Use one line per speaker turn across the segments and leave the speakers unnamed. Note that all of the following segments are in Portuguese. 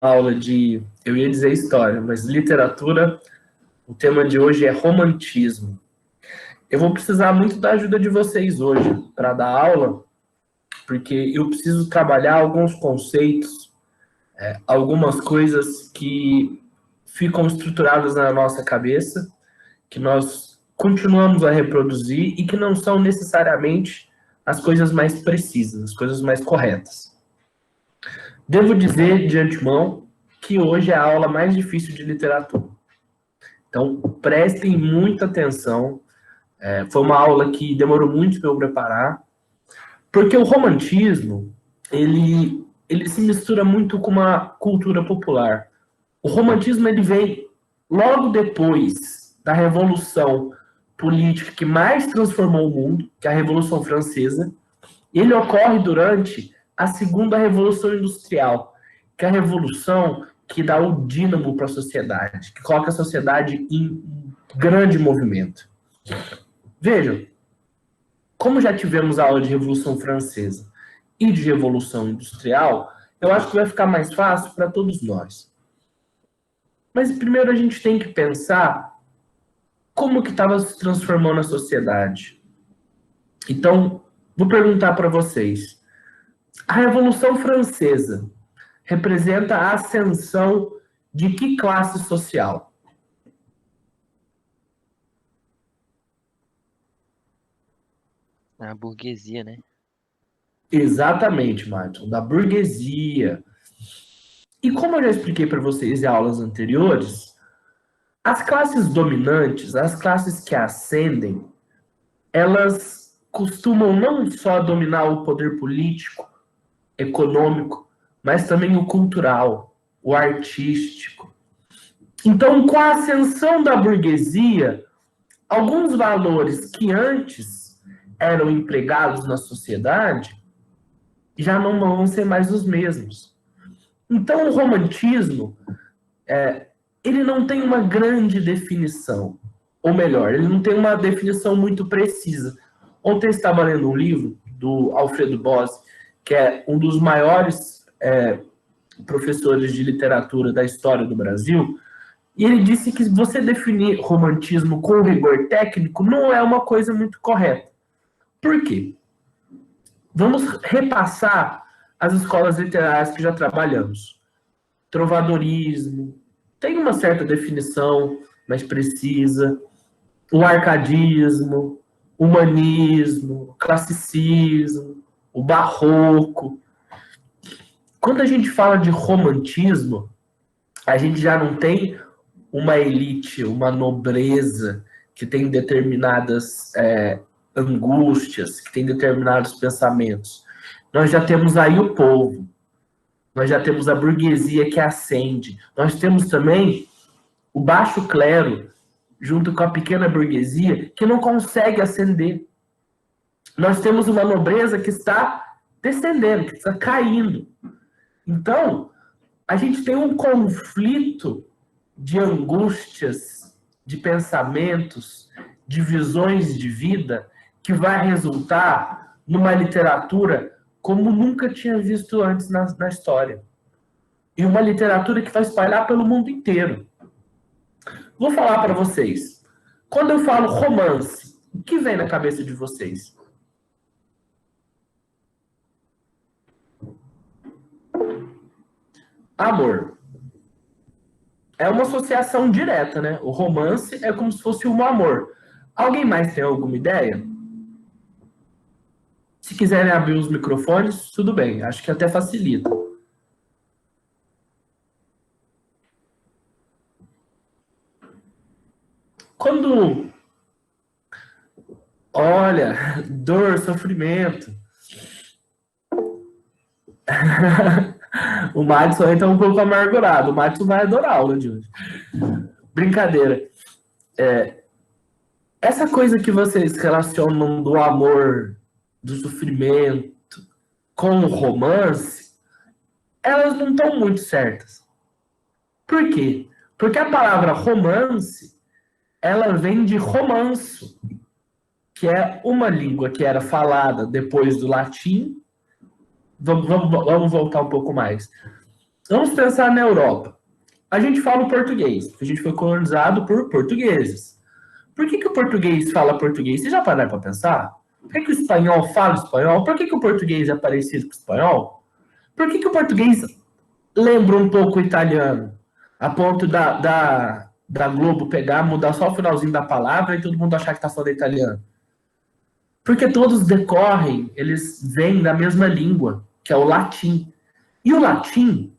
Aula de, eu ia dizer história, mas literatura. O tema de hoje é romantismo. Eu vou precisar muito da ajuda de vocês hoje para dar aula, porque eu preciso trabalhar alguns conceitos, algumas coisas que ficam estruturadas na nossa cabeça, que nós continuamos a reproduzir e que não são necessariamente as coisas mais precisas, as coisas mais corretas. Devo dizer de antemão que hoje é a aula mais difícil de literatura. Então, prestem muita atenção. Foi uma aula que demorou muito para eu preparar, porque o romantismo, ele se mistura muito com uma cultura popular. O romantismo, ele vem logo depois da Revolução Política que mais transformou o mundo, que é a Revolução Francesa. Ele ocorre durante a Segunda Revolução Industrial, que é a revolução que dá o dínamo para a sociedade, que coloca a sociedade em grande movimento. Vejam, como já tivemos a aula de Revolução Francesa e de Revolução Industrial, eu acho que vai ficar mais fácil para todos nós. Mas primeiro a gente tem que pensar como que estava se transformando a sociedade. Então, vou perguntar para vocês. A Revolução Francesa representa a ascensão de que classe social?
A burguesia, né?
Exatamente, Martin, da burguesia. E como eu já expliquei para vocês em aulas anteriores, as classes dominantes, as classes que ascendem, elas costumam não só dominar o poder político, econômico, mas também o cultural, o artístico. Então, com a ascensão da burguesia, alguns valores que antes eram empregados na sociedade já não vão ser mais os mesmos. Então, o romantismo, ele não tem uma grande definição. Ou melhor, ele não tem uma definição muito precisa. Ontem eu estava lendo um livro do Alfredo Bossi, que é um dos maiores professores de literatura da história do Brasil, e ele disse que você definir romantismo com rigor técnico não é uma coisa muito correta. Por quê? Vamos repassar as escolas literárias que já trabalhamos. Trovadorismo, tem uma certa definição mais precisa. O arcadismo, humanismo, classicismo, o barroco. Quando a gente fala de romantismo, a gente já não tem uma elite, uma nobreza que tem determinadas angústias, que tem determinados pensamentos. Nós já temos aí o povo, nós já temos a burguesia que ascende, nós temos também o baixo clero, junto com a pequena burguesia, que não consegue ascender. Nós temos uma nobreza que está descendendo, que está caindo. Então, a gente tem um conflito de angústias, de pensamentos, de visões de vida, que vai resultar numa literatura como nunca tinha visto antes na história. E uma literatura que vai espalhar pelo mundo inteiro. Vou falar para vocês. Quando eu falo romance, o que vem na cabeça de vocês? Amor. É uma associação direta, né? O romance é como se fosse um amor. Alguém mais tem alguma ideia? Se quiserem abrir os microfones, tudo bem. Acho que até facilita. Quando... Olha, dor, sofrimento. O Madison está um pouco amargurado. O Madison vai adorar a aula de hoje. Brincadeira. Essa coisa que vocês relacionam do amor, do sofrimento, com o romance, elas não estão muito certas. Por quê? Porque a palavra romance, ela vem de romanço, que é uma língua que era falada depois do latim. Vamos voltar um pouco mais. Vamos pensar na Europa. A gente fala o português, porque a gente foi colonizado por portugueses. Por que o português fala português? Vocês já pararam para pensar? Por que o espanhol fala espanhol? Por que o português é parecido com o espanhol? Por que o português lembra um pouco o italiano? A ponto da Globo pegar, mudar só o finalzinho da palavra e todo mundo achar que está falando italiano. Porque todos decorrem, eles vêm da mesma língua, que é o latim. E o latim,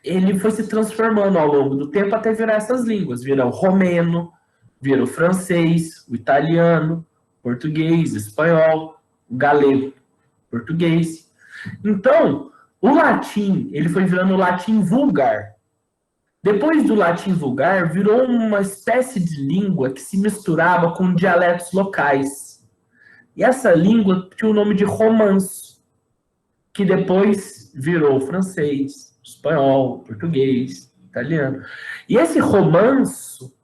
ele foi se transformando ao longo do tempo até virar essas línguas. Vira o romeno, vira o francês, o italiano, português, espanhol, o galego, português. Então, o latim, ele foi virando o latim vulgar. Depois do latim vulgar, virou uma espécie de língua que se misturava com dialetos locais. E essa língua tinha o nome de romanço, que depois virou francês, espanhol, português, italiano. E esse romanço,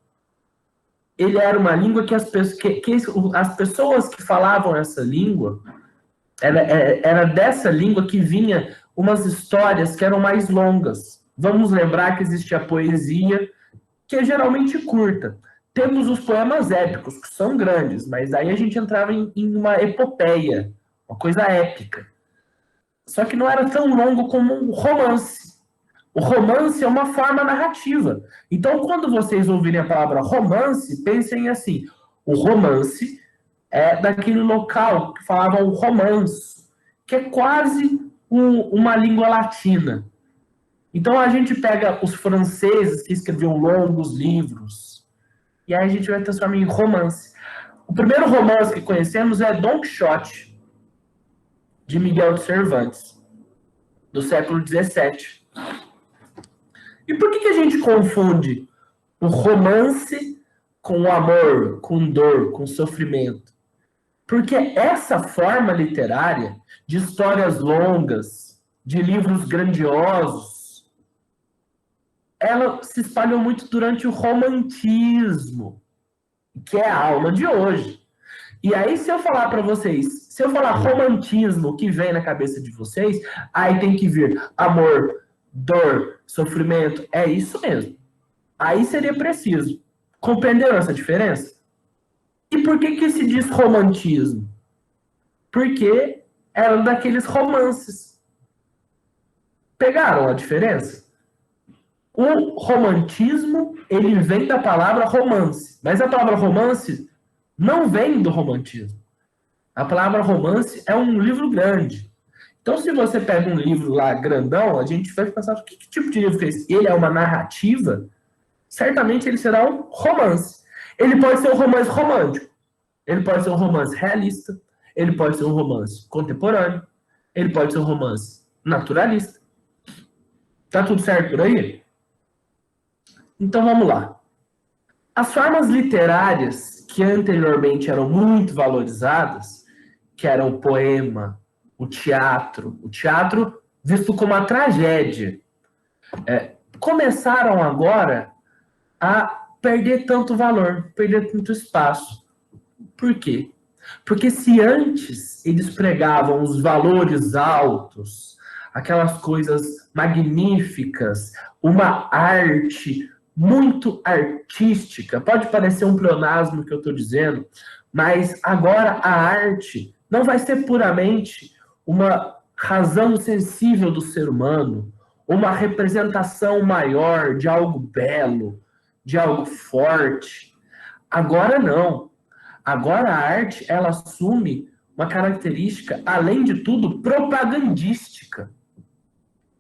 ele era uma língua que as pessoas que falavam essa língua, era dessa língua que vinha umas histórias que eram mais longas. Vamos lembrar que existe a poesia, que é geralmente curta. Temos os poemas épicos, que são grandes, mas aí a gente entrava em uma epopeia, uma coisa épica. Só que não era tão longo como um romance. O romance é uma forma narrativa. Então, quando vocês ouvirem a palavra romance, pensem assim, o romance é daquele local que falavam romance, que é quase uma língua latina. Então, a gente pega os franceses que escreviam longos livros, e aí a gente vai transformar em romance. O primeiro romance que conhecemos é Don Quixote, de Miguel de Cervantes, do século XVII. E por que a gente confunde o romance com o amor, com dor, com sofrimento? Porque essa forma literária de histórias longas, de livros grandiosos, ela se espalhou muito durante o romantismo, que é a aula de hoje. E aí, se eu falar para vocês, se eu falar romantismo, o que vem na cabeça de vocês, aí tem que vir amor, dor, sofrimento, é isso mesmo. Aí seria preciso. Compreenderam essa diferença? E por que se diz romantismo? Porque era daqueles romances. Pegaram a diferença? O romantismo, ele vem da palavra romance. Mas a palavra romance não vem do romantismo. A palavra romance é um livro grande. Então, se você pega um livro lá grandão, a gente vai pensar, que tipo de livro que é esse? Ele é uma narrativa? Certamente ele será um romance. Ele pode ser um romance romântico. Ele pode ser um romance realista. Ele pode ser um romance contemporâneo. Ele pode ser um romance naturalista. Tá tudo certo por aí? Então, vamos lá. As formas literárias que anteriormente eram muito valorizadas, que eram o poema, o teatro visto como uma tragédia, começaram agora a perder tanto valor, perder tanto espaço. Por quê? Porque se antes eles pregavam os valores altos, aquelas coisas magníficas, uma arte muito artística, pode parecer um pleonasmo que eu estou dizendo, mas agora a arte não vai ser puramente uma razão sensível do ser humano, uma representação maior de algo belo, de algo forte. Agora não. Agora a arte, ela assume uma característica, além de tudo, propagandística.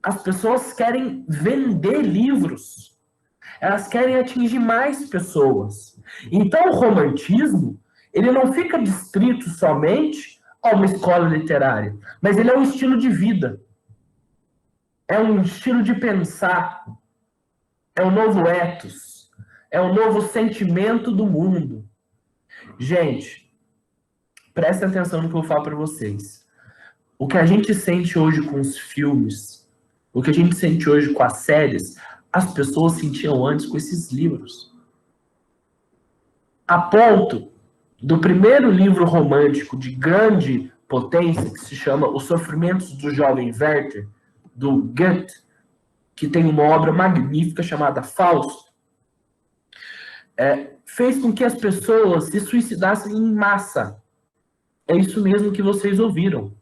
As pessoas querem vender livros. Elas querem atingir mais pessoas. Então o romantismo, ele não fica distrito somente a uma escola literária, mas ele é um estilo de vida. É um estilo de pensar. É um novo ethos. É um novo sentimento do mundo. Gente, prestem atenção no que eu falo para vocês. O que a gente sente hoje com os filmes, o que a gente sente hoje com as séries, as pessoas sentiam antes com esses livros. A ponto do primeiro livro romântico de grande potência, que se chama Os Sofrimentos do Jovem Werther, do Goethe, que tem uma obra magnífica chamada Fausto, fez com que as pessoas se suicidassem em massa. É isso mesmo que vocês ouviram.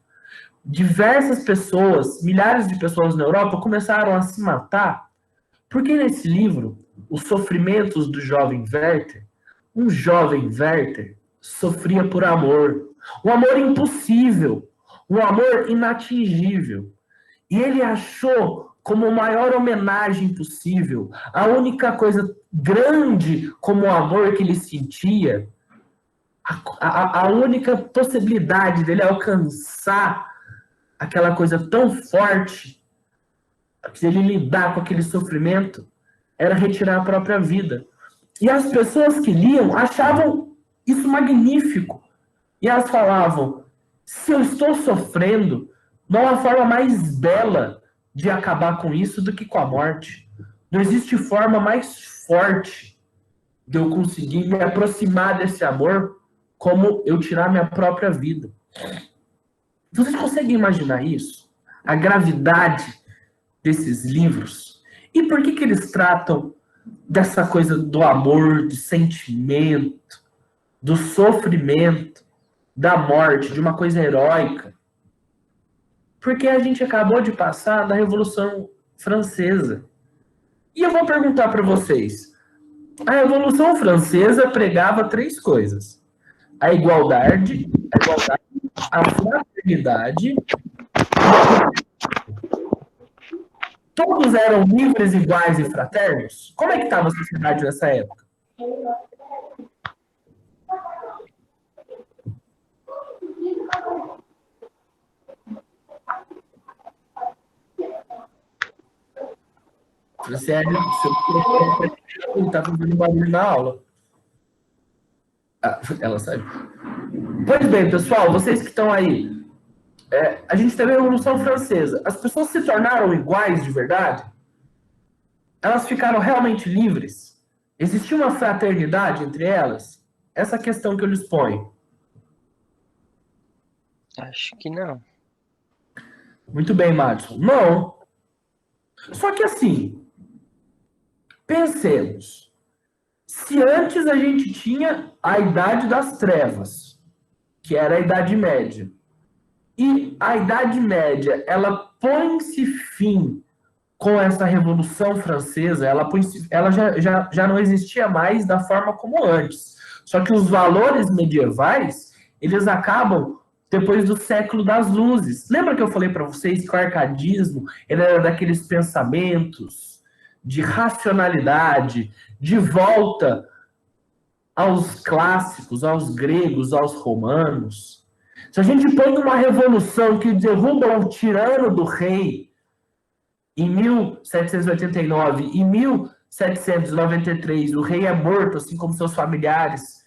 Diversas pessoas, milhares de pessoas na Europa começaram a se matar, porque nesse livro, Os Sofrimentos do Jovem Werther, um jovem Werther sofria por amor. Um amor impossível, um amor inatingível. E ele achou como a maior homenagem possível, a única coisa grande como o amor que ele sentia, a única possibilidade dele alcançar aquela coisa tão forte, de ele lidar com aquele sofrimento, era retirar a própria vida. E as pessoas que liam achavam isso magnífico. E elas falavam, se eu estou sofrendo, não há forma mais bela de acabar com isso do que com a morte. Não existe forma mais forte de eu conseguir me aproximar desse amor como eu tirar minha própria vida. Vocês conseguem imaginar isso? A gravidade desses livros? E por que eles tratam dessa coisa do amor, do sentimento, do sofrimento, da morte, de uma coisa heróica? Porque a gente acabou de passar da Revolução Francesa. E eu vou perguntar para vocês. A Revolução Francesa pregava 3 coisas. A igualdade, a fraternidade. Todos eram livres, iguais e fraternos? Como é que estava a sociedade nessa época? Sério, ele está fazendo barulho na aula. Ela sabe. Pois bem, pessoal, vocês que estão aí, a gente teve a Revolução Francesa. As pessoas se tornaram iguais de verdade? Elas ficaram realmente livres? Existia uma fraternidade entre elas? Essa questão que eu lhes ponho.
Acho que não.
Muito bem, Madison. Não. Só que assim, pensemos. Se antes a gente tinha a Idade das Trevas, que era a Idade Média, e a Idade Média, ela põe-se fim com essa Revolução Francesa, ela já não existia mais da forma como antes. Só que os valores medievais, eles acabam depois do século das luzes. Lembra que eu falei para vocês que o arcadismo ele era daqueles pensamentos de racionalidade, de volta aos clássicos, aos gregos, aos romanos? Se a gente põe uma revolução que derruba o tirano do rei em 1789, em 1793, o rei é morto, assim como seus familiares.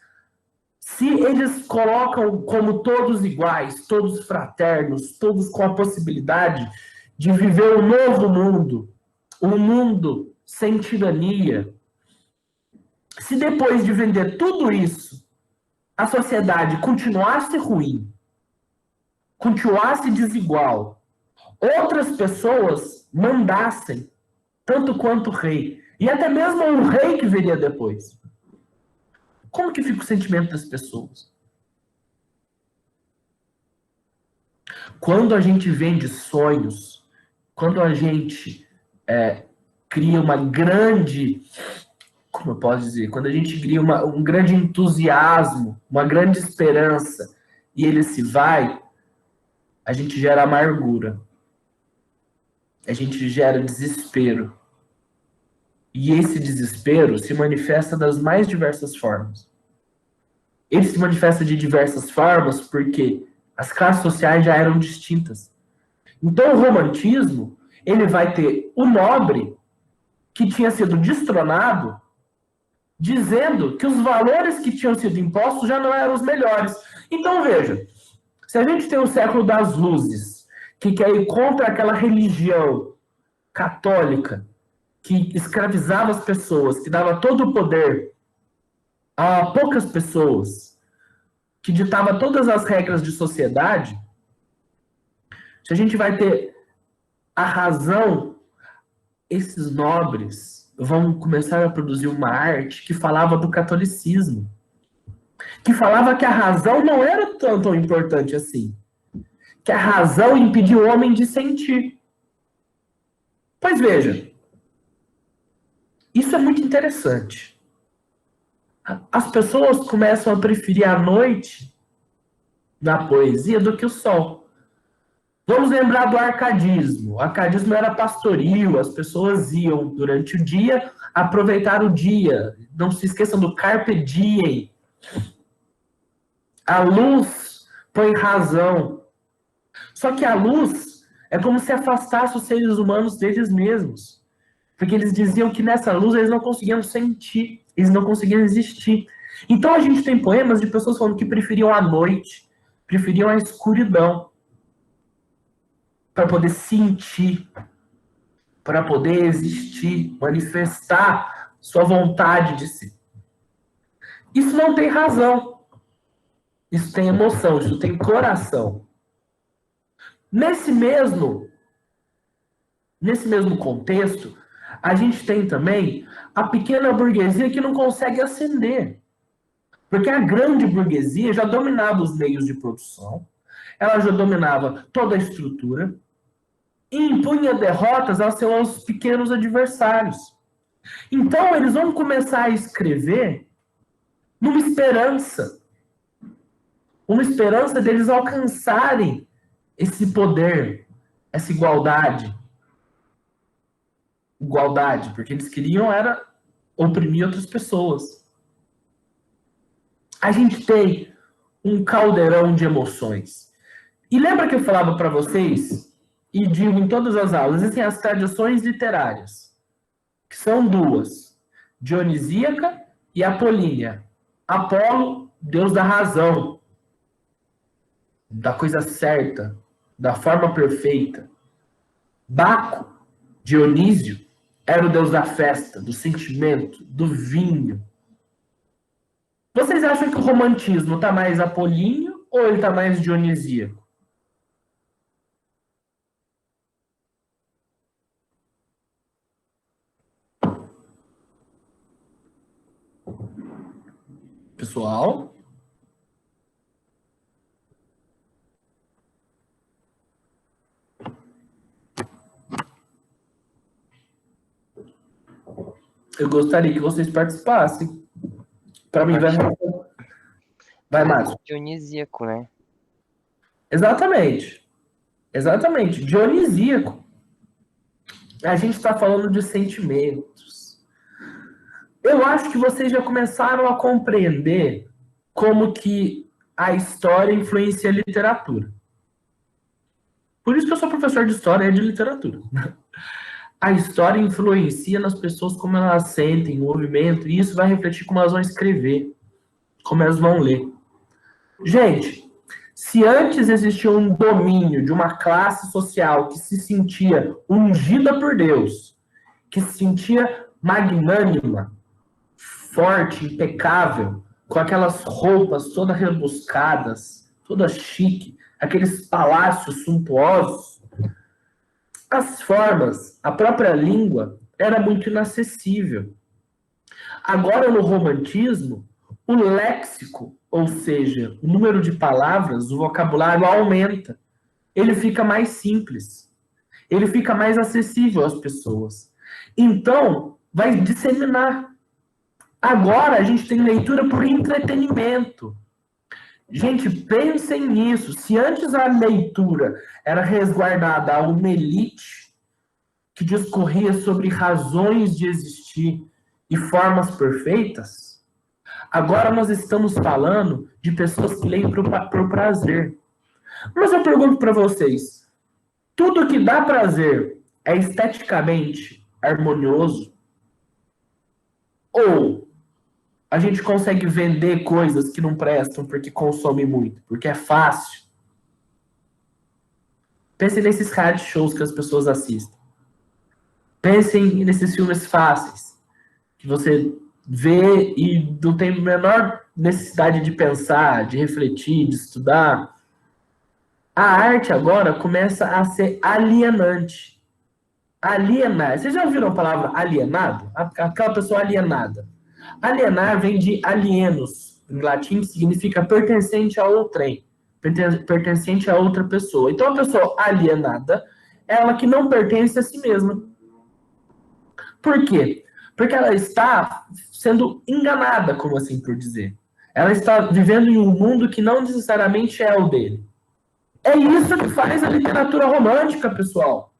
Se eles colocam como todos iguais, todos fraternos, todos com a possibilidade de viver um novo mundo, um mundo sem tirania, se depois de vender tudo isso, a sociedade continuasse ruim, continuasse desigual, outras pessoas mandassem, tanto quanto o rei, e até mesmo o rei que viria depois, como que fica o sentimento das pessoas? Quando a gente vende sonhos, quando a gente cria uma grande, como eu posso dizer, quando a gente cria um grande entusiasmo, uma grande esperança, e ele se vai, a gente gera amargura. A gente gera desespero. E esse desespero se manifesta das mais diversas formas. Ele se manifesta de diversas formas porque as classes sociais já eram distintas. Então o romantismo, ele vai ter o nobre que tinha sido destronado, dizendo que os valores que tinham sido impostos já não eram os melhores. Então veja, se a gente tem o século das luzes, que quer ir contra aquela religião católica que escravizava as pessoas, que dava todo o poder a poucas pessoas, que ditava todas as regras de sociedade, se a gente vai ter a razão, esses nobres vão começar a produzir uma arte que falava do catolicismo, que falava que a razão não era tão importante assim, que a razão impedia o homem de sentir. Pois veja, isso é muito interessante. As pessoas começam a preferir a noite na poesia do que o sol. Vamos lembrar do arcadismo. O arcadismo era pastoril, as pessoas iam durante o dia aproveitar o dia. Não se esqueçam do carpe diem. A luz põe razão. Só que a luz é como se afastasse os seres humanos deles mesmos. Porque eles diziam que nessa luz eles não conseguiam sentir, eles não conseguiam existir. Então a gente tem poemas de pessoas falando que preferiam a noite, preferiam a escuridão, para poder sentir, para poder existir, manifestar sua vontade de si. Isso não tem razão. Isso tem emoção, isso tem coração. Nesse mesmo contexto, a gente tem também a pequena burguesia que não consegue ascender. Porque a grande burguesia já dominava os meios de produção, ela já dominava toda a estrutura e impunha derrotas aos seus pequenos adversários. Então, eles vão começar a escrever numa esperança deles alcançarem esse poder, essa igualdade, porque eles queriam era oprimir outras pessoas. A gente tem um caldeirão de emoções. E lembra que eu falava para vocês, e digo em todas as aulas, existem as tradições literárias, que são duas, dionisíaca e apolínea. Apolo, deus da razão, da coisa certa, da forma perfeita. Baco, Dionísio, era o deus da festa, do sentimento, do vinho. Vocês acham que o romantismo está mais apolíneo ou ele está mais dionisíaco? Pessoal? Eu gostaria que vocês participassem. Para mim, vai mais.
Dionisíaco, né?
Exatamente. Dionisíaco. A gente está falando de sentimentos. Eu acho que vocês já começaram a compreender como que a história influencia a literatura. Por isso que eu sou professor de história e de literatura. A história influencia nas pessoas como elas sentem, o movimento, e isso vai refletir como elas vão escrever, como elas vão ler. Gente, se antes existia um domínio de uma classe social que se sentia ungida por Deus, que se sentia magnânima, forte, impecável, com aquelas roupas todas rebuscadas, todas chique, aqueles palácios suntuosos, as formas, a própria língua era muito inacessível. Agora, no romantismo, o léxico, ou seja, o número de palavras, o vocabulário aumenta. Ele fica mais simples. Ele fica mais acessível às pessoas. Então, vai disseminar. Agora, a gente tem leitura por entretenimento. Gente, pensem nisso. Se antes a leitura era resguardada a uma elite que discorria sobre razões de existir e formas perfeitas, agora nós estamos falando de pessoas que leem por prazer. Mas eu pergunto para vocês, tudo que dá prazer é esteticamente harmonioso? Ou a gente consegue vender coisas que não prestam porque consome muito, porque é fácil? Pensem nesses reality shows que as pessoas assistem. Pensem nesses filmes fáceis, que você vê e não tem a menor necessidade de pensar, de refletir, de estudar. A arte agora começa a ser alienante. Alienar. Vocês já ouviram a palavra alienado? Aquela pessoa alienada. Alienar vem de alienos, em latim, que significa pertencente a outrem, pertencente a outra pessoa. Então, a pessoa alienada é ela que não pertence a si mesma. Por quê? Porque ela está sendo enganada, como assim por dizer. Ela está vivendo em um mundo que não necessariamente é o dele. É isso que faz a literatura romântica, pessoal.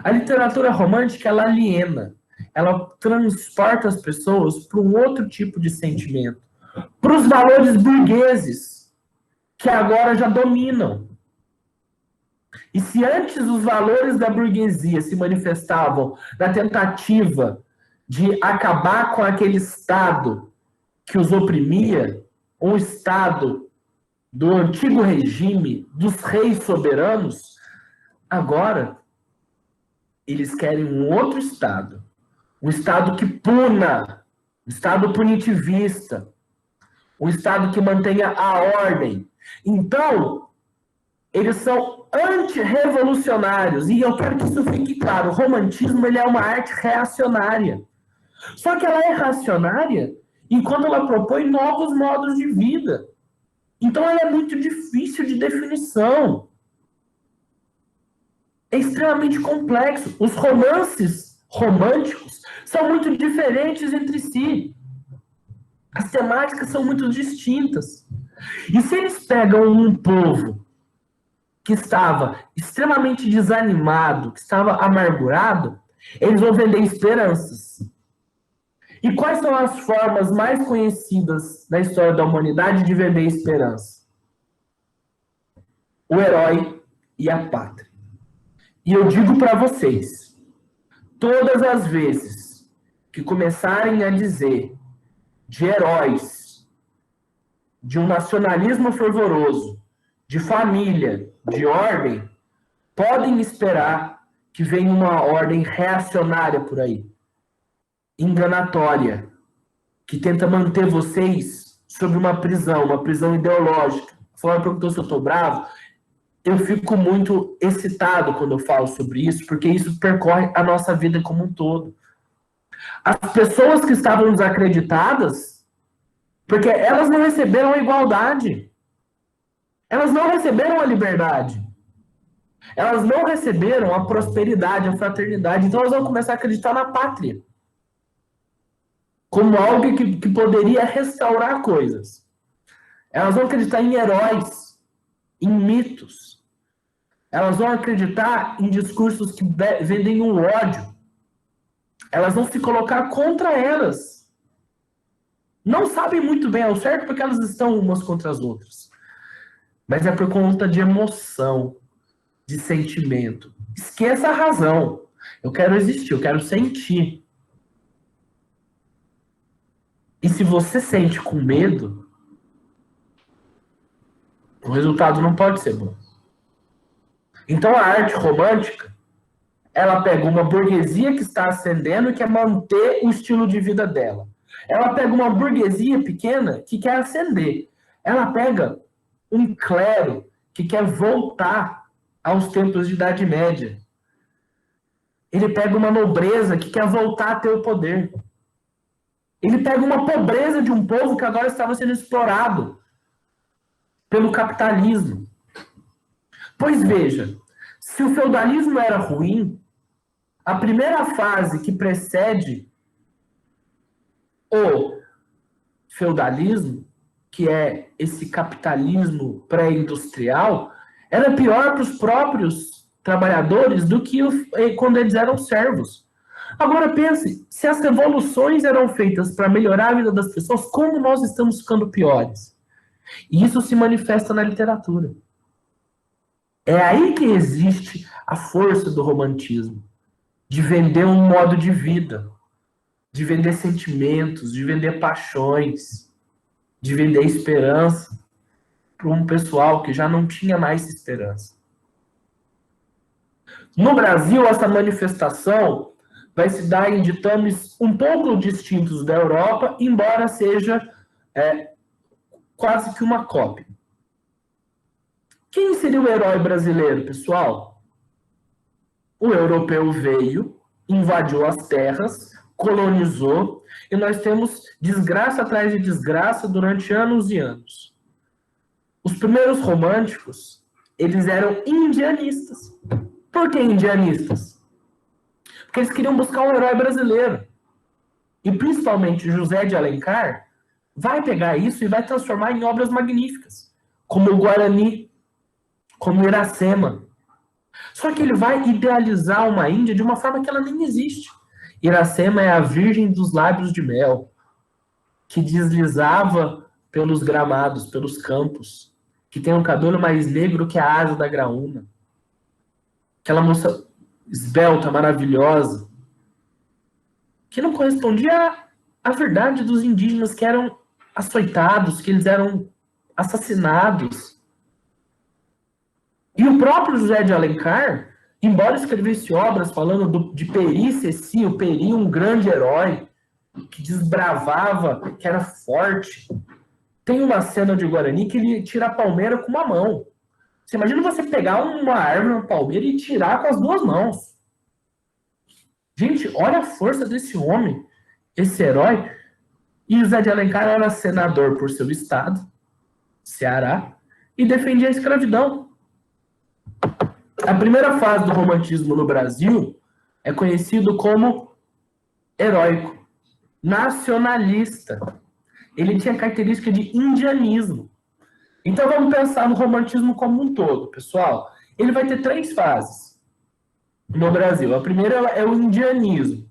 A literatura romântica, ela aliena. Ela transporta as pessoas para um outro tipo de sentimento. Para os valores burgueses, que agora já dominam. E se antes os valores da burguesia se manifestavam na tentativa de acabar com aquele Estado que os oprimia, um Estado do antigo regime, dos reis soberanos, agora eles querem um outro Estado. Um Estado que puna, um Estado punitivista, um Estado que mantenha a ordem. Então, eles são antirrevolucionários, e eu quero que isso fique claro, o romantismo ele é uma arte reacionária. Só que ela é reacionária enquanto ela propõe novos modos de vida. Então ela é muito difícil de definição. É extremamente complexo. Os romances românticos são muito diferentes entre si. As temáticas são muito distintas. E se eles pegam um povo que estava extremamente desanimado, que estava amargurado, eles vão vender esperanças. E quais são as formas mais conhecidas na história da humanidade de vender esperança? O herói e a pátria. E eu digo para vocês, todas as vezes que começarem a dizer de heróis, de um nacionalismo fervoroso, de família, de ordem, podem esperar que venha uma ordem reacionária por aí, enganatória, que tenta manter vocês sob uma prisão ideológica. A Flávia perguntou se eu estou bravo. Eu fico muito excitado quando eu falo sobre isso, porque isso percorre a nossa vida como um todo. As pessoas que estavam desacreditadas, porque elas não receberam a igualdade, elas não receberam a liberdade, elas não receberam a prosperidade, a fraternidade, então elas vão começar a acreditar na pátria, como algo que poderia restaurar coisas. Elas vão acreditar em heróis, em mitos. Elas vão acreditar em discursos que vendem um ódio. Elas vão se colocar contra elas. Não sabem muito bem ao certo porque elas estão umas contra as outras. Mas é por conta de emoção, de sentimento. Esqueça a razão. Eu quero existir, eu quero sentir. E se você sente com medo, o resultado não pode ser bom. Então a arte romântica, ela pega uma burguesia que está ascendendo e quer manter o estilo de vida dela. Ela pega uma burguesia pequena que quer ascender. Ela pega um clero que quer voltar aos tempos de Idade Média. Ele pega uma nobreza que quer voltar a ter o poder. Ele pega uma pobreza de um povo que agora estava sendo explorado pelo capitalismo. Pois veja, se o feudalismo era ruim, a primeira fase que precede o feudalismo, que é esse capitalismo pré-industrial, era pior para os próprios trabalhadores do que quando eles eram servos. Agora pense, se as revoluções eram feitas para melhorar a vida das pessoas, como nós estamos ficando piores? E isso se manifesta na literatura. É aí que existe a força do romantismo, de vender um modo de vida, de vender sentimentos, de vender paixões, de vender esperança para um pessoal que já não tinha mais esperança. No Brasil, essa manifestação vai se dar em ditames um pouco distintos da Europa, embora seja quase que uma cópia. Quem seria o herói brasileiro, pessoal? O europeu veio, invadiu as terras, colonizou, e nós temos desgraça atrás de desgraça durante anos e anos. Os primeiros românticos, eles eram indianistas. Por que indianistas? Porque eles queriam buscar um herói brasileiro. E principalmente José de Alencar vai pegar isso e vai transformar em obras magníficas, como o Guarani, como o Iracema. Só que ele vai idealizar uma Índia de uma forma que ela nem existe. Iracema é a virgem dos lábios de mel, que deslizava pelos gramados, pelos campos, que tem um cabelo mais negro que a asa da graúna. Aquela moça esbelta, maravilhosa, que não correspondia à verdade dos indígenas que eram açoitados, que eles eram assassinados. E o próprio José de Alencar, embora escrevesse obras falando de Peri Ceci, o Peri, um grande herói, que desbravava, que era forte, tem uma cena de Guarani que ele tira a palmeira com uma mão. Você imagina você pegar uma árvore, uma palmeira e tirar com as duas mãos. Gente, olha a força desse homem, esse herói. E José de Alencar era senador por seu estado, Ceará, e defendia a escravidão. A primeira fase do romantismo no Brasil é conhecido como heróico, nacionalista. Ele tinha característica de indianismo. Então vamos pensar no romantismo como um todo, pessoal. Ele vai ter 3 fases no Brasil. A primeira é o indianismo.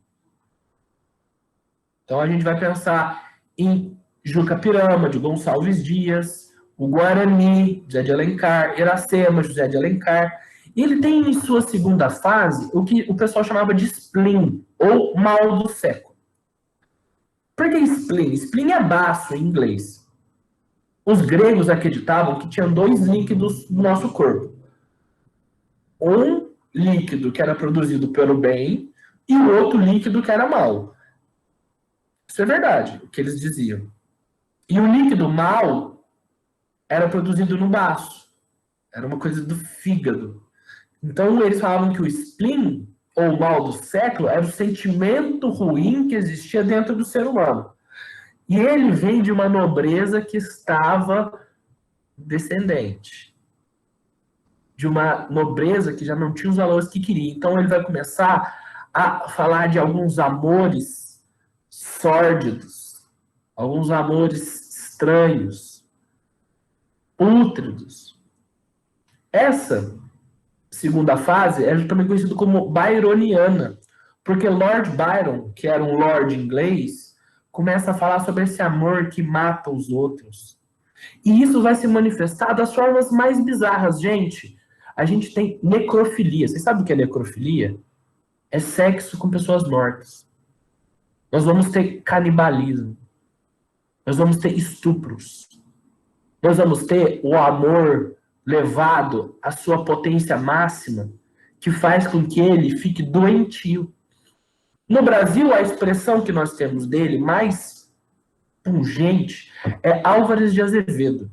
Então a gente vai pensar em Juca Pirama, de Gonçalves Dias, o Guarani, José de Alencar, Iracema, José de Alencar. E ele tem em sua segunda fase o que o pessoal chamava de spleen, ou mal do século. Por que spleen? Spleen é baço em inglês. Os gregos acreditavam que tinham 2 líquidos no nosso corpo. Um líquido que era produzido pelo bem e o outro líquido que era mal. Isso é verdade, o que eles diziam. E o líquido mal era produzido no baço. Era uma coisa do fígado. Então eles falavam que o spleen, ou mal do século, era o sentimento ruim que existia dentro do ser humano. E ele vem de uma nobreza que estava descendente. De uma nobreza que já não tinha os valores que queria. Então ele vai começar a falar de alguns amores sórdidos, alguns amores estranhos, pútridos. Essa segunda fase é também conhecida como byroniana, porque Lord Byron, que era um lord inglês, começa a falar sobre esse amor que mata os outros. E isso vai se manifestar das formas mais bizarras. Gente, a gente tem necrofilia. Vocês sabem o que é necrofilia? É sexo com pessoas mortas. Nós vamos ter canibalismo. Nós vamos ter estupros. Nós vamos ter o amor levado à sua potência máxima, que faz com que ele fique doentio. No Brasil, a expressão que nós temos dele mais pungente é Álvares de Azevedo,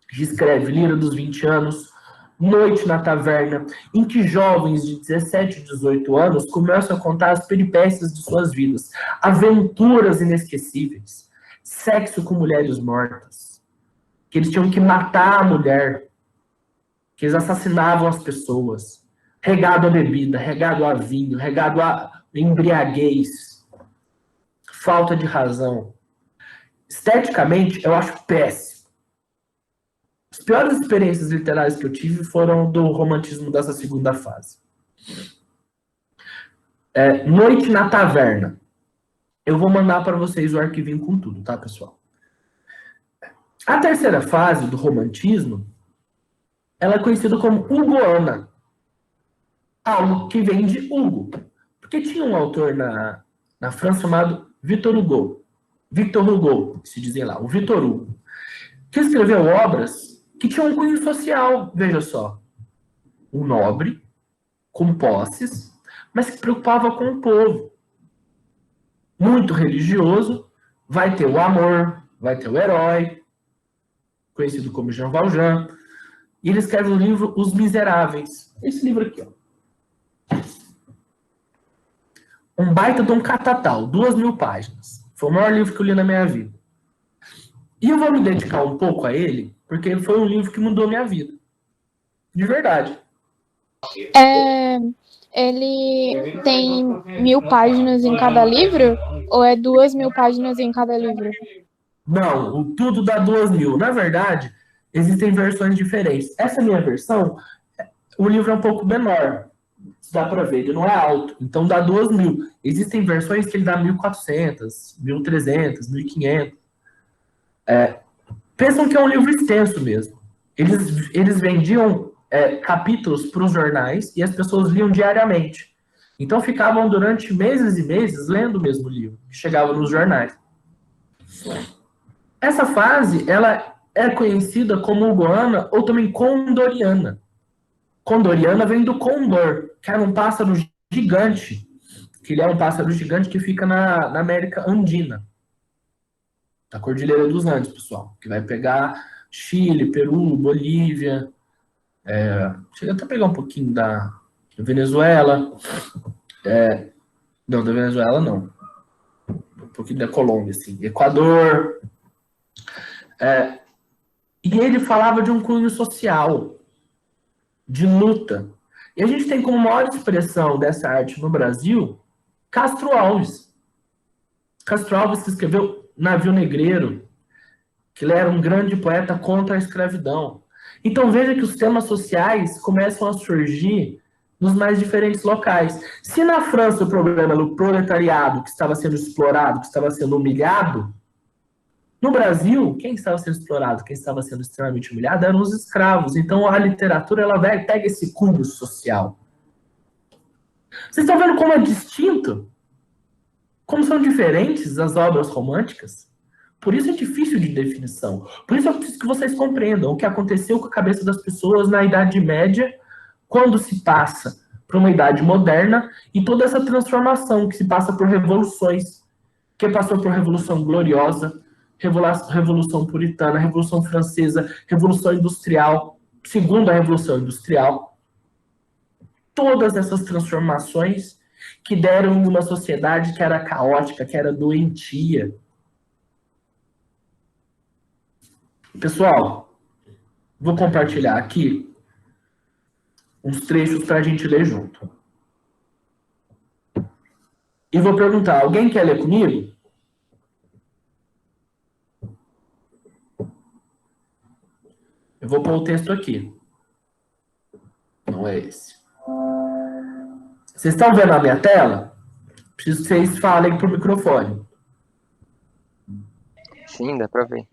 que escreve Lira dos 20 anos, Noite na Taverna, em que jovens de 17 e 18 anos começam a contar as peripécias de suas vidas, aventuras inesquecíveis, sexo com mulheres mortas, que eles tinham que matar a mulher, que eles assassinavam as pessoas, regado a bebida, regado a vinho, regado a embriaguez, falta de razão. Esteticamente, eu acho péssimo. As piores experiências literárias que eu tive foram do romantismo dessa segunda fase. Noite na Taverna. Eu vou mandar para vocês o arquivinho com tudo, tá, pessoal? A terceira fase do romantismo, ela é conhecida como Hugoana. Algo que vem de Hugo. Porque tinha um autor na França chamado Victor Hugo, se dizem lá, o Victor Hugo, que escreveu obras que tinham um cunho social, veja só. Um nobre, com posses, mas que preocupava com o povo. Muito religioso, vai ter o amor, vai ter o herói, conhecido como Jean Valjean, e ele escreve o livro Os Miseráveis. Esse livro aqui, ó. Um baita de um catatal, 2.000 páginas. Foi o maior livro que eu li na minha vida. E eu vou me dedicar um pouco a ele, porque foi um livro que mudou minha vida. De verdade.
Ele tem 1.000 páginas em cada livro? Ou é 2.000 páginas em cada livro?
Não, tudo dá 2.000. Na verdade, existem versões diferentes. Essa minha versão, o livro é um pouco menor. Dá para ver, ele não é alto. Então dá 2.000. Existem versões que ele dá 1.400, 1.300, 1.500. Pensam que é um livro extenso mesmo. Eles vendiam capítulos para os jornais e as pessoas liam diariamente. Então ficavam durante meses e meses lendo o mesmo livro, que chegava nos jornais. Essa fase, ela é conhecida como Hugoana ou também Condoriana. Condoriana vem do condor, que era um pássaro gigante, que ele é um pássaro gigante que fica na América Andina, na Cordilheira dos Andes, pessoal, que vai pegar Chile, Peru, Bolívia, chega até a pegar um pouquinho da Venezuela, não, da Venezuela não, um pouquinho da Colômbia, assim, Equador, e ele falava de um cunho social, de luta. E a gente tem como maior expressão dessa arte no Brasil, Castro Alves. Castro Alves que escreveu Navio Negreiro, que ele era um grande poeta contra a escravidão. Então veja que os temas sociais começam a surgir nos mais diferentes locais. Se na França o problema era o proletariado que estava sendo explorado, que estava sendo humilhado, no Brasil, quem estava sendo explorado, quem estava sendo extremamente humilhado eram os escravos. Então a literatura ela pega esse cunho social. Vocês estão vendo como é distinto? Como são diferentes as obras românticas? Por isso é difícil de definição. Por isso eu preciso que vocês compreendam o que aconteceu com a cabeça das pessoas na Idade Média, quando se passa para uma Idade Moderna, e toda essa transformação que se passa por revoluções, que passou por Revolução Gloriosa, Revolução Puritana, Revolução Francesa, Revolução Industrial, Segunda Revolução Industrial. Todas essas transformações que deram em uma sociedade que era caótica, que era doentia. Pessoal, vou compartilhar aqui uns trechos para a gente ler junto. E vou perguntar, alguém quer ler comigo? Eu vou pôr o texto aqui. Não é esse. Vocês estão vendo a minha tela? Preciso que vocês falem pro microfone.
Sim, dá pra ver.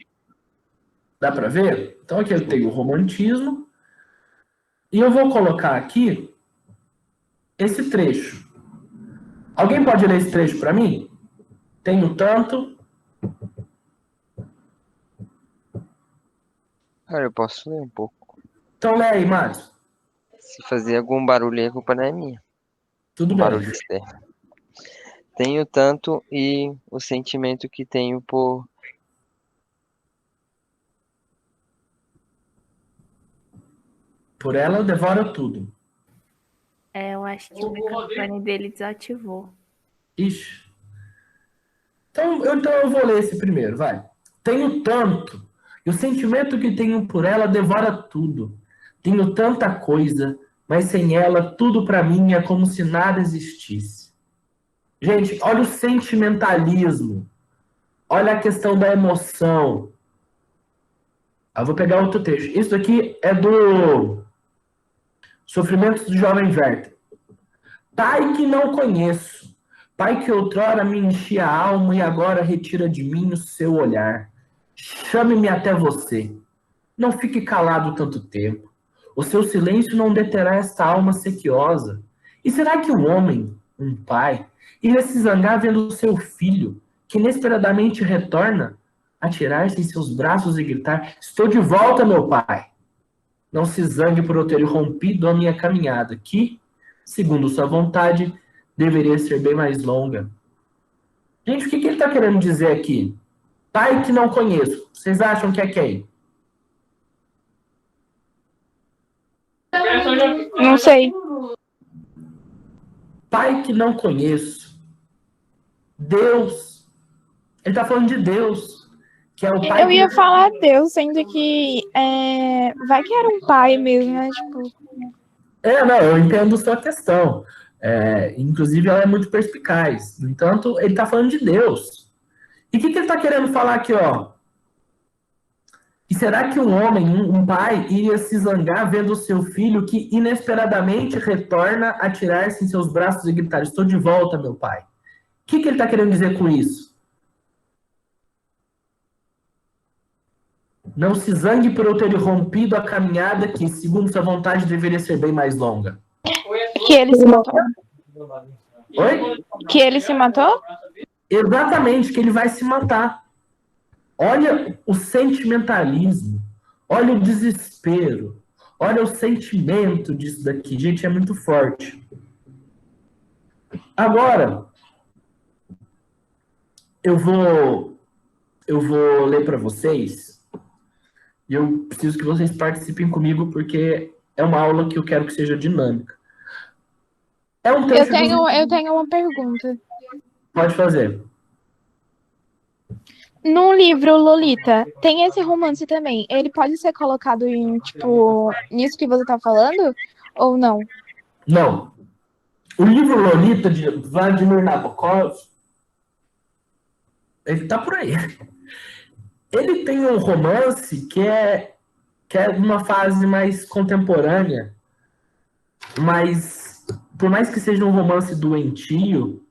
Dá para ver? Então aqui eu tenho o romantismo. E eu vou colocar aqui esse trecho. Alguém pode ler esse trecho para mim? Tenho tanto.
Cara, eu posso ler um pouco.
Então lê aí, Márcio.
Se fazer algum barulho aí, a culpa não é minha.
Tudo bem.
Barulho externo. Tenho tanto e o sentimento que tenho
Por ela eu devoro tudo.
Eu acho que o microfone dele desativou.
Ixi. Então eu vou ler esse primeiro, vai. Tenho tanto, e o sentimento que tenho por ela devora tudo. Tenho tanta coisa, mas sem ela tudo para mim é como se nada existisse. Gente, olha o sentimentalismo. Olha a questão da emoção. Eu vou pegar outro trecho. Isso aqui é do Sofrimentos do Jovem Werther. Pai que não conheço, pai que outrora me enchia a alma e agora retira de mim o seu olhar. Chame-me até você. Não fique calado tanto tempo. O seu silêncio não deterá esta alma sequiosa. E será que o homem, um pai, iria se zangar vendo o seu filho, que inesperadamente retorna, atirar-se em seus braços e gritar: Estou de volta, meu pai! Não se zangue por eu ter rompido a minha caminhada, que, segundo sua vontade, deveria ser bem mais longa. Gente, o que ele está querendo dizer aqui? Pai que não conheço. Vocês acham que é quem?
Não sei.
Pai que não conheço. Deus. Ele tá falando de Deus, que é o pai.
Eu ia falar Deus, sendo que vai que era um pai mesmo, né? Tipo,
Não, eu entendo sua questão. Inclusive, ela é muito perspicaz. No entanto, ele tá falando de Deus. E o que ele tá querendo falar aqui, ó? E será que um homem, um pai, iria se zangar vendo o seu filho que inesperadamente retorna a tirar-se em seus braços e gritar: estou de volta, meu pai? O que ele está querendo dizer com isso? Não se zangue por eu ter rompido a caminhada que, segundo sua vontade, deveria ser bem mais longa.
que ele se matou.
Oi?
Que ele se matou?
Exatamente, que ele vai se matar. Olha o sentimentalismo, olha o desespero, olha o sentimento disso daqui. Gente, é muito forte. Agora, eu vou ler para vocês e eu preciso que vocês participem comigo porque é uma aula que eu quero que seja dinâmica. É um texto
Eu tenho uma pergunta.
Pode fazer.
No livro Lolita, tem esse romance também. Ele pode ser colocado em, tipo, nisso que você tá falando? Ou não?
Não. O livro Lolita, de Vladimir Nabokov, ele tá por aí. Ele tem um romance que é uma fase mais contemporânea, mas por mais que seja um romance doentio,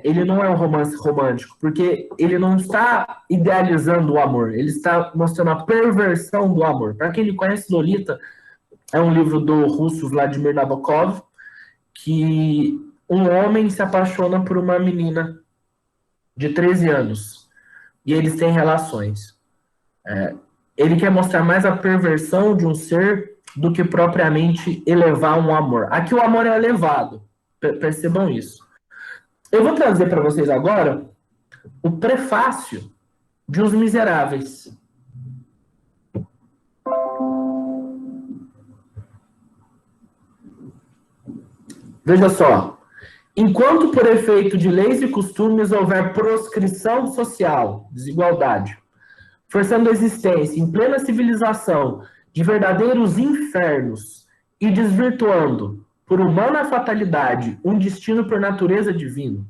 ele não é um romance romântico, porque ele não está idealizando o amor, ele está mostrando a perversão do amor. Para quem não conhece, Lolita é um livro do russo Vladimir Nabokov, que um homem se apaixona por uma menina de 13 anos e eles têm relações. Ele quer mostrar mais a perversão de um ser do que propriamente elevar um amor. Aqui o amor é elevado, percebam isso. Eu vou trazer para vocês agora o prefácio de Os Miseráveis. Veja só. Enquanto por efeito de leis e costumes houver proscrição social, desigualdade, forçando a existência em plena civilização de verdadeiros infernos e desvirtuando, por humana fatalidade, um destino por natureza divino,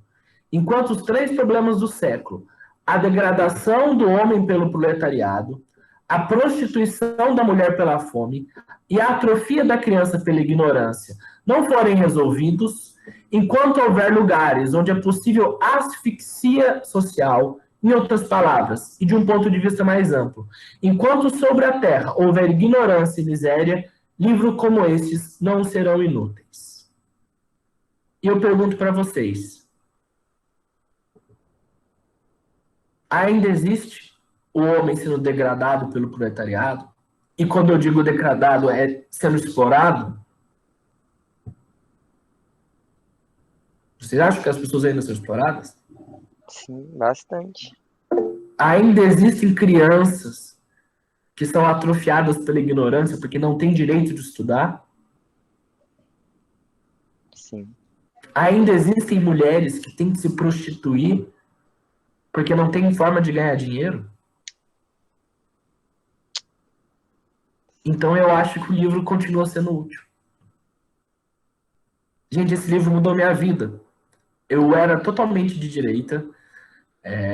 enquanto os 3 problemas do século, a degradação do homem pelo proletariado, a prostituição da mulher pela fome e a atrofia da criança pela ignorância, não forem resolvidos, enquanto houver lugares onde é possível asfixia social, em outras palavras, e de um ponto de vista mais amplo, enquanto sobre a terra houver ignorância e miséria, livros como estes não serão inúteis. E eu pergunto para vocês, ainda existe o homem sendo degradado pelo proletariado? E quando eu digo degradado, é sendo explorado? Vocês acham que as pessoas ainda são exploradas?
Sim, bastante.
Ainda existem crianças que são atrofiadas pela ignorância porque não têm direito de estudar?
Sim.
Ainda existem mulheres que têm que se prostituir porque não têm forma de ganhar dinheiro? Então eu acho que o livro continua sendo útil. Gente, esse livro mudou minha vida. Eu era totalmente de direita.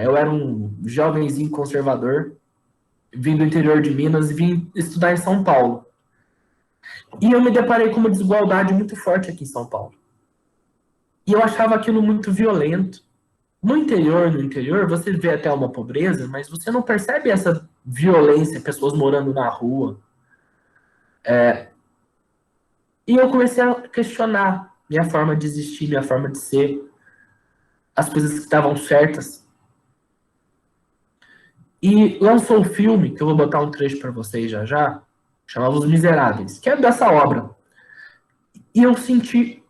Eu era um jovenzinho conservador, vim do interior de Minas e vim estudar em São Paulo. E eu me deparei com uma desigualdade muito forte aqui em São Paulo. E eu achava aquilo muito violento. No interior, você vê até uma pobreza, mas você não percebe essa violência, pessoas morando na rua. E eu comecei a questionar minha forma de existir, minha forma de ser, as coisas que estavam certas. E lançou um filme, que eu vou botar um trecho para vocês já já, chamado Os Miseráveis, que é dessa obra. E eu senti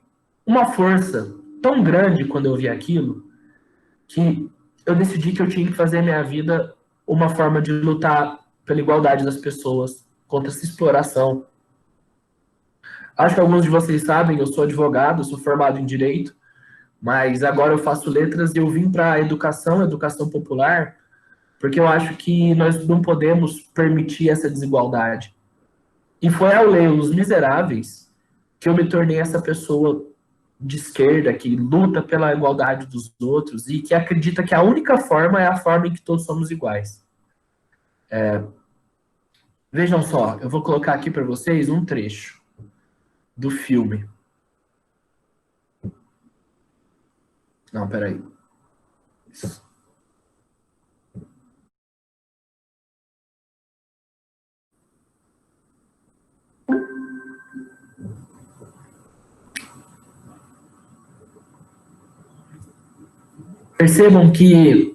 uma força tão grande quando eu vi aquilo, que eu decidi que eu tinha que fazer a minha vida uma forma de lutar pela igualdade das pessoas, contra essa exploração. Acho que alguns de vocês sabem, eu sou advogado, sou formado em Direito, mas agora eu faço letras e eu vim para a educação popular, porque eu acho que nós não podemos permitir essa desigualdade. E foi ao ler Os Miseráveis que eu me tornei essa pessoa de esquerda que luta pela igualdade dos outros e que acredita que a única forma é a forma em que todos somos iguais. Vejam só, eu vou colocar aqui para vocês um trecho do filme. Não, peraí. Percebam que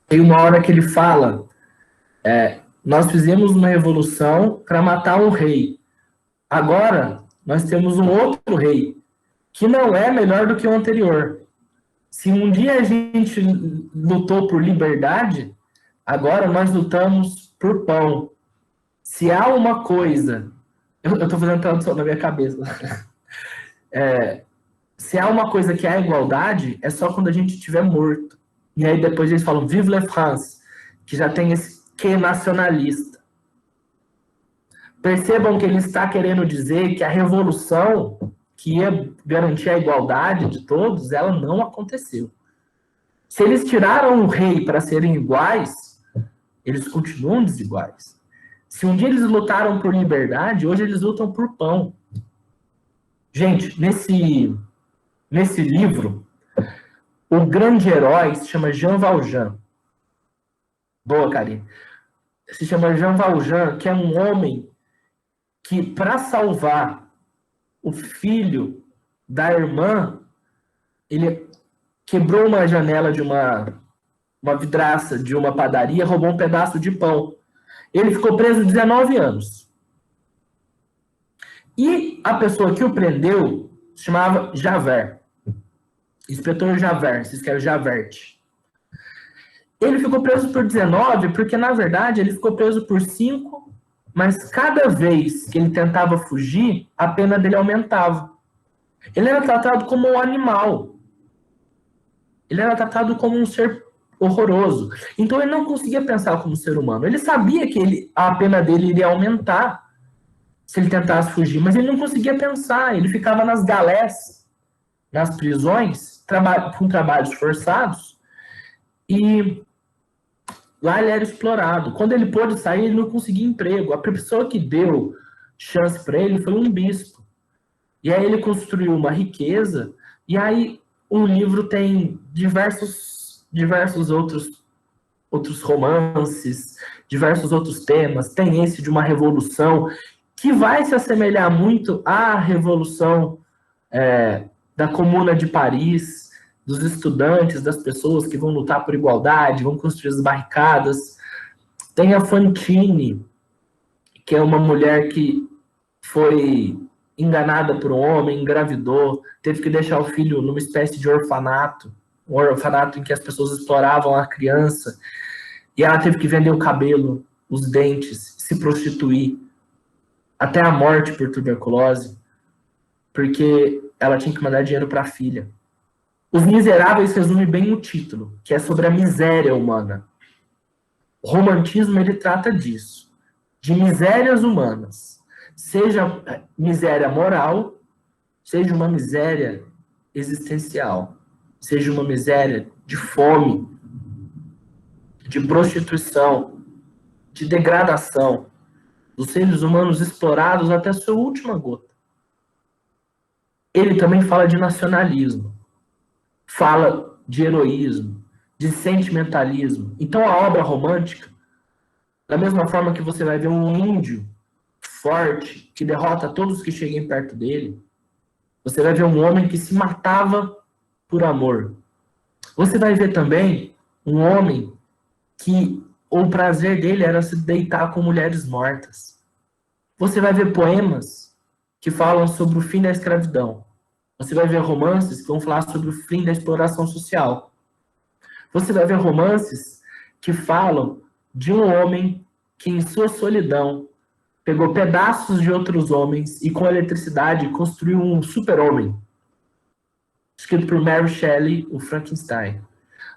tem uma hora que ele fala, nós fizemos uma revolução para matar um rei. Agora, nós temos um outro rei, que não é melhor do que o anterior. Se um dia a gente lutou por liberdade, agora nós lutamos por pão. Se há uma coisa... Eu estou fazendo tradução na minha cabeça. Se há uma coisa que é igualdade, é só quando a gente estiver morto. E aí depois eles falam Vive la France, que já tem esse quê nacionalista. Percebam que ele está querendo dizer que a revolução que ia garantir a igualdade de todos, ela não aconteceu. Se eles tiraram o rei para serem iguais, eles continuam desiguais. Se um dia eles lutaram por liberdade, hoje eles lutam por pão. Gente, nesse livro, o grande herói se chama Jean Valjean. Boa, Karine. Se chama Jean Valjean, que é um homem que, para salvar o filho da irmã, ele quebrou uma janela de uma vidraça de uma padaria, roubou um pedaço de pão. Ele ficou preso 19 anos. E a pessoa que o prendeu se chamava Javert. Inspetor Javert, vocês querem Javert. Ele ficou preso por 19, porque, na verdade, ele ficou preso por 5, mas cada vez que ele tentava fugir, a pena dele aumentava. Ele era tratado como um animal. Ele era tratado como um ser horroroso. Então, ele não conseguia pensar como ser humano. Ele sabia que a pena dele iria aumentar se ele tentasse fugir, mas ele não conseguia pensar. Ele ficava nas galés, nas prisões, com trabalhos forçados, e lá ele era explorado. Quando ele pôde sair, ele não conseguia emprego. A pessoa que deu chance para ele foi um bispo. E aí ele construiu uma riqueza, e aí o livro tem diversos outros romances, diversos outros temas. Tem esse de uma revolução que vai se assemelhar muito à revolução da Comuna de Paris, dos estudantes, das pessoas que vão lutar por igualdade, vão construir as barricadas. Tem a Fantine, que é uma mulher que foi enganada por um homem, engravidou, teve que deixar o filho numa espécie de orfanato, um orfanato em que as pessoas exploravam a criança, e ela teve que vender o cabelo, os dentes, se prostituir, até a morte por tuberculose, porque ela tinha que mandar dinheiro para a filha. Os Miseráveis resume bem o título, que é sobre a miséria humana. O romantismo, ele trata disso, de misérias humanas, seja miséria moral, seja uma miséria existencial, seja uma miséria de fome, de prostituição, de degradação, dos seres humanos explorados até a sua última gota. Ele também fala de nacionalismo, fala de heroísmo, de sentimentalismo. Então a obra romântica, da mesma forma que você vai ver um índio forte, que derrota todos que cheguem perto dele, você vai ver um homem que se matava por amor. Você vai ver também um homem que o prazer dele era se deitar com mulheres mortas. Você vai ver poemas que falam sobre o fim da escravidão. Você vai ver romances que vão falar sobre o fim da exploração social. Você vai ver romances que falam de um homem que, em sua solidão, pegou pedaços de outros homens e, com eletricidade, construiu um super-homem. escrito por Mary Shelley, o Frankenstein.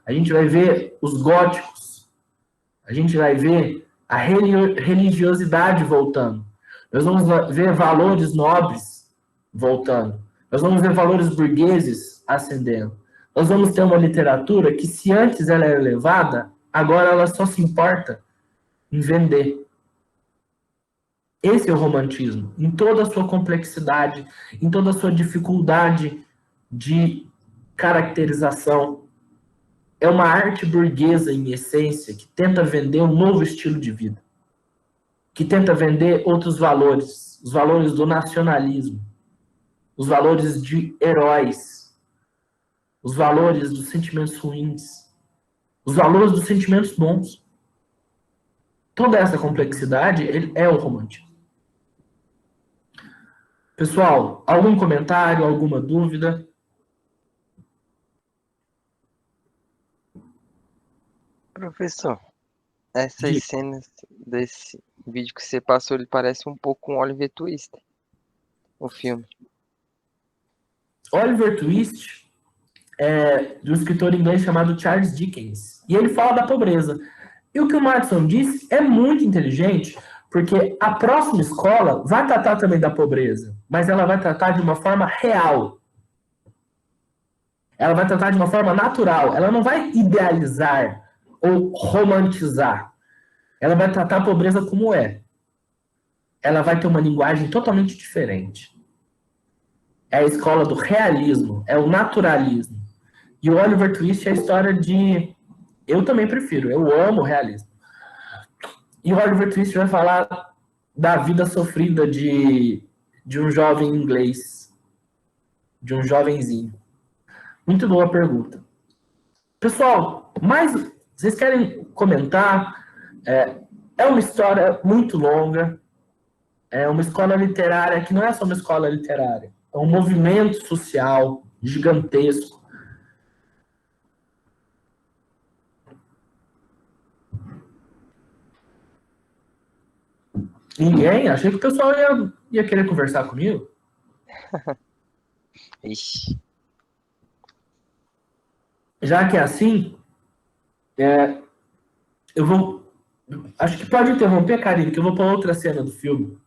A gente vai ver os góticos. A gente vai ver a religiosidade voltando. Nós vamos ver valores nobres voltando. Nós vamos ver valores burgueses ascendendo. Nós vamos ter uma literatura que, se antes ela era elevada, agora ela só se importa em vender. Esse é o romantismo, em toda a sua complexidade, em toda a sua dificuldade de caracterização. É uma arte burguesa, em essência, que tenta vender um novo estilo de vida, que tenta vender outros valores, os valores do nacionalismo, os valores de heróis, os valores dos sentimentos ruins, os valores dos sentimentos bons. Toda essa complexidade é o romantismo. Pessoal, algum comentário, alguma dúvida?
Professor, essas
Diga.
cenas desse vídeo que você passou, ele parece um pouco com Oliver Twist, o filme.
Oliver Twist é de um escritor inglês chamado Charles Dickens. E ele fala da pobreza. E o que o Madison disse é muito inteligente, porque a próxima escola vai tratar também da pobreza, mas ela vai tratar de uma forma real. Ela vai tratar de uma forma natural. Ela não vai idealizar ou romantizar. Ela vai tratar a pobreza como é. Ela vai ter uma linguagem totalmente diferente. É a escola do realismo, é o naturalismo. E o Oliver Twist é a história de... Eu também prefiro, eu amo o realismo. E o Oliver Twist vai falar da vida sofrida de um jovem inglês, de um jovenzinho. Muito boa pergunta. Pessoal, mas vocês querem comentar? É uma história muito longa, é uma escola literária que não é só uma escola literária, é um movimento social gigantesco. Ninguém? Achei que o pessoal ia querer conversar comigo.
Ixi,
Já que é assim, eu vou... Acho que pode interromper, Karine, que eu vou para outra cena do filme.